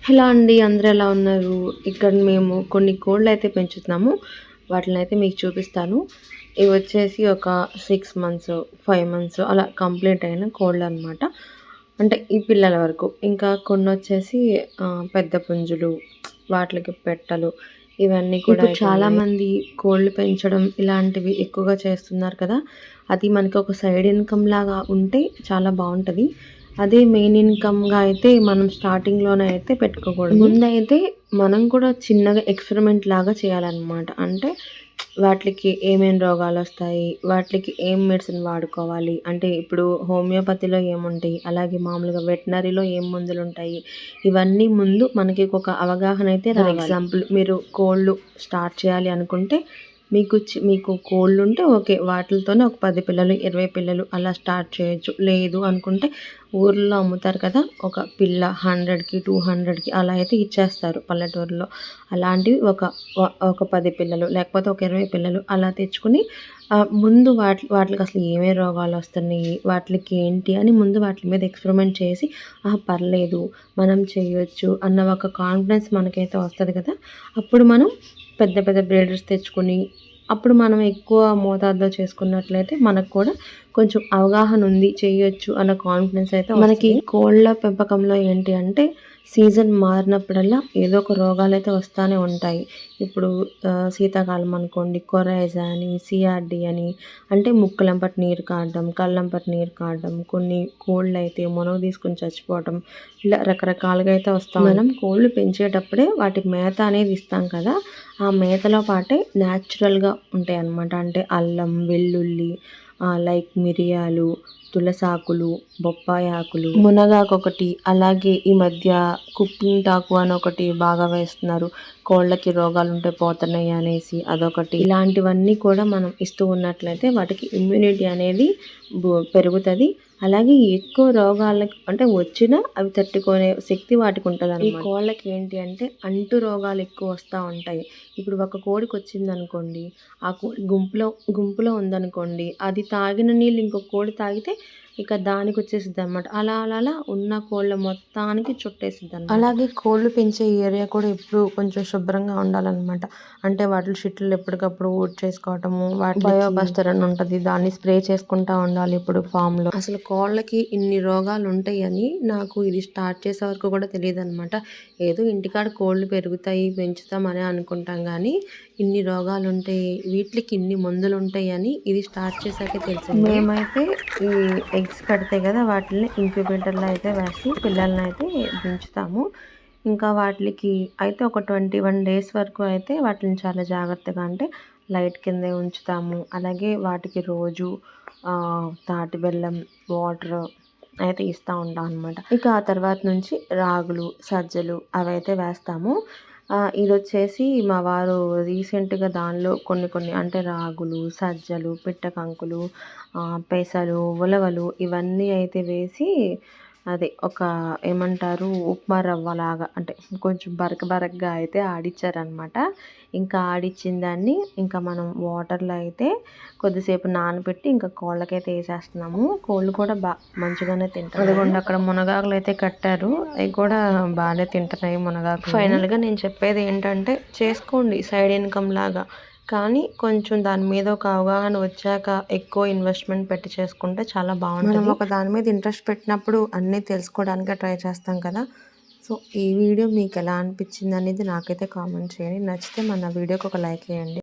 Hello అండి. అందరూ ఎలా ఉన్నారు? ఇక్కడ మేము కొన్ని కోళ్ళైతే పెంచుతున్నాము. వాటినైతే మీకు చూపిస్తాను. ఇవొచ్చేసి ఒక 6 మంత్స్, 5 మంత్స్ అలా కంప్లీట్ అయిన కోళ్ళనమాట. అంటే ఈ పిల్లల వరకు. ఇంకా కొన్నొచ్చేసి పెద్ద పుంజులు, వాటిలకి పెట్టలు ఇవన్నీ కూడా ఇప్పుడు చాలామంది కోళ్ళు పెంచడం ఇలాంటివి ఎక్కువగా చేస్తున్నారు కదా! అది మనకి ఒక సైడ్ ఇన్‌కమ్ లాగా ఉంటే చాలా బావుంటది. అదే మెయిన్ ఇన్‌కమ్‌గా అయితే మనం స్టార్టింగ్‌లోనే అయితే పెట్టుకోకూడదు. ముందైతే మనం కూడా చిన్నగా ఎక్స్‌పెరిమెంట్ లాగా చేయాలన్నమాట. అంటే వాటిలికి ఏమేం రోగాలొస్తాయి, వాటిలికి ఏం మెడిసిన్ వాడుకోవాలి, అంటే ఇప్పుడు హోమియోపతిలో ఏముంటాయి, అలాగే మామూలుగా వెటనరీలో ఏం మందులుంటాయి, ఇవన్నీ ముందు మనకి ఒక అవగాహన అయితే రావాలి. ఫర్ ఎగ్జాంపుల్ మీరు కోళ్ళు స్టార్ట్ చేయాలి అనుకుంటే మీకు కోళ్ళుంటే ఓకే. వాటిలతోనే ఒక 10 పిల్లలు, 20 పిల్లలు అలా స్టార్ట్ చేయొచ్చు. లేదు అనుకుంటే ఊర్లో అమ్ముతారు కదా! ఒక పిల్ల 100కి, 200కి అలా అయితే ఇచ్చేస్తారు పల్లెటూరులో. అలాంటివి ఒక 10 పిల్లలు లేకపోతే ఒక 20 పిల్లలు అలా తెచ్చుకొని ముందు వాటిలకి అసలు ఏమేం రోగాలొస్తున్నాయి, వాటిలకి ఏంటి అని ముందు వాటి మీద ఎక్స్‌పెరిమెంట్ చేసి పర్లేదు మనం చేయొచ్చు అన్న ఒక కాన్ఫిడెన్స్ మనకైతే వస్తది కదా! అప్పుడు మనం పెద్ద పెద్ద బ్రీడర్స్ తెచ్చుకొని అప్పుడు మనం ఎక్కువ మోతాదులో చేసుకున్నట్లయితే మనకు కూడా కొంచెం అవగాహన ఉంది, చేయొచ్చు అన్న కాన్ఫిడెన్స్ అయితే మనకి కోళ్ళ పెంపకంలో ఏంటి అంటే సీజన్ మారినప్పుడల్లా ఏదో ఒక రోగాలైతే వస్తానే ఉంటాయి. ఇప్పుడు శీతాకాలం అనుకోండి కొరైజా అని, సిఆర్‌డి అని అంటే ముక్కులంపట నీరు కారడం, కళ్ళంపట నీరు కారడం, కొన్ని కోళ్ళైతే మునగ తీసుకొని చచ్చిపోవటం ఇలా రకరకాలుగా అయితే వస్తాయి. మనం కోళ్ళు పెంచేటప్పుడే వాటి మేత అనేది ఇస్తాం కదా! ఆ మేతలో పాటే న్యాచురల్‌గా ఉంటాయన్నమాట. అంటే అల్లం, వెల్లుల్లి లైక్ మిరియాలు, తులసాకులు, బొప్పాయి ఆకులు, మునగాకొకటి, అలాగే ఈ మధ్య కుప్పింటాకు అని ఒకటి బాగా వేస్తున్నారు. కోళ్ళకి రోగాలుంటే పోతున్నాయి అనేసి అదొకటి. ఇలాంటివన్నీ కూడా మనం ఇస్తూ ఉన్నట్లయితే వాటికి ఇమ్యూనిటీ అనేది పెరుగుతది. అలాగే ఎక్కువ రోగాలకి అంటే వచ్చినా అవి తట్టుకునే శక్తి వాటికి ఉంటదనమాట. ఈ కోళ్ళకి ఏంటి అంటే అంటు రోగాలు ఎక్కువ వస్తా ఉంటాయి. ఇప్పుడు ఒక కోడికొచ్చిందనుకోండి, ఆ కోడి గుంపులో ఉందనుకోండి, అది తాగిన నీళ్ళు ఇంకో కోడి తాగితే ఇక దానికొచ్చేసిద్దనమాట. అలా అలా అలా ఉన్న కోళ్ళ మొత్తానికి చుట్టేసిద్దనమాట. అలాగే కోళ్ళు పెంచే ఏరియా కూడా ఎప్పుడు కొంచెం శుభ్రంగా ఉండాలనమాట. అంటే వాటిలో షిట్లు ఎప్పటికప్పుడు ఊడ్చేసుకోవటము, వాటికి బయోబస్టర్ అని ఉంటది. దాన్ని స్ప్రే చేసుకుంటా ఉండాలి ఇప్పుడు ఫామ్‌లో. అసలు కోళ్ళకి ఇన్ని రోగాలుంటాయని నాకు ఇది స్టార్ట్ చేసే వరకు కూడా తెలీదనమాట. ఏదో ఇంటికాడ కోళ్ళు పెరుగుతాయి, పెంచుతామని అనుకుంటాం గానీ, ఇన్ని రోగాలుంటాయి, వీటికి ఇన్ని మందులుంటాయని ఇది స్టార్ట్ చేశాకే తెలిసింది. మేమైతే ఈ ఎగ్స్ పడతాయి కదా! వాటిల్ని ఇంక్యుబేటర్‌లో అయితే వేసి పిల్లలనైతే పెంచుతాము. ఇంకా వాటిలికి అయితే ఒక 21 డేస్ వరకు అయితే వాటిని చాలా జాగ్రత్తగా అంటే లైట్ కిందే ఉంచుతాము. అలాగే వాటికి రోజు తాటి బెల్లం, వాటర్ అయితే ఇస్తా ఉంటాం అనమాట. ఇక ఆ తర్వాత నుంచి రాగులు, సజ్జలు అవైతే వేస్తాము. ఇదొచ్చేసి మా వారు రీసెంట్‌గా దానిలో కొన్ని అంటే రాగులు, సజ్జలు, పిట్టకంకులు, పెసలు, ఉలవలు ఇవన్నీ అయితే వేసి అదే ఒక ఏమంటారు ఉప్మా రవ్వలాగా అంటే కొంచెం బరకగా అయితే ఆడిచ్చారనమాట. ఇంకా ఆడిచ్చిన దాన్ని ఇంకా మనం వాటర్‌లో అయితే కొద్దిసేపు నానబెట్టి ఇంకా కోళ్ళకైతే ఏసేస్తున్నాము. కోళ్ళు కూడా మంచిగానే తింటాయి. అదిగోండి అక్కడ మునగాకులైతే కట్టారు. అవి కూడా బాగానే తింటున్నాయి మునగాకులు. ఫైనల్‌గా నేను చెప్పేది ఏంటంటే చేసుకోండి సైడ్ ఇన్‌కమ్ లాగా. కానీ కొంచెం దాని మీద ఒక అవగాహన వచ్చాక ఎక్కువ ఇన్వెస్ట్‌మెంట్ పెట్టి చేసుకుంటే చాలా బావుంటది. మనం ఒక దాని మీద ఇంట్రెస్ట్ పెట్టినప్పుడు అన్నీ తెలుసుకోవడానికే ట్రై చేస్తాం కదా! సో, ఈ వీడియో మీకెలా అనిపించిందనేది నాకైతే కామెంట్ చేయండి. నచ్చితే మన వీడియోకి ఒక లైక్ వేయండి.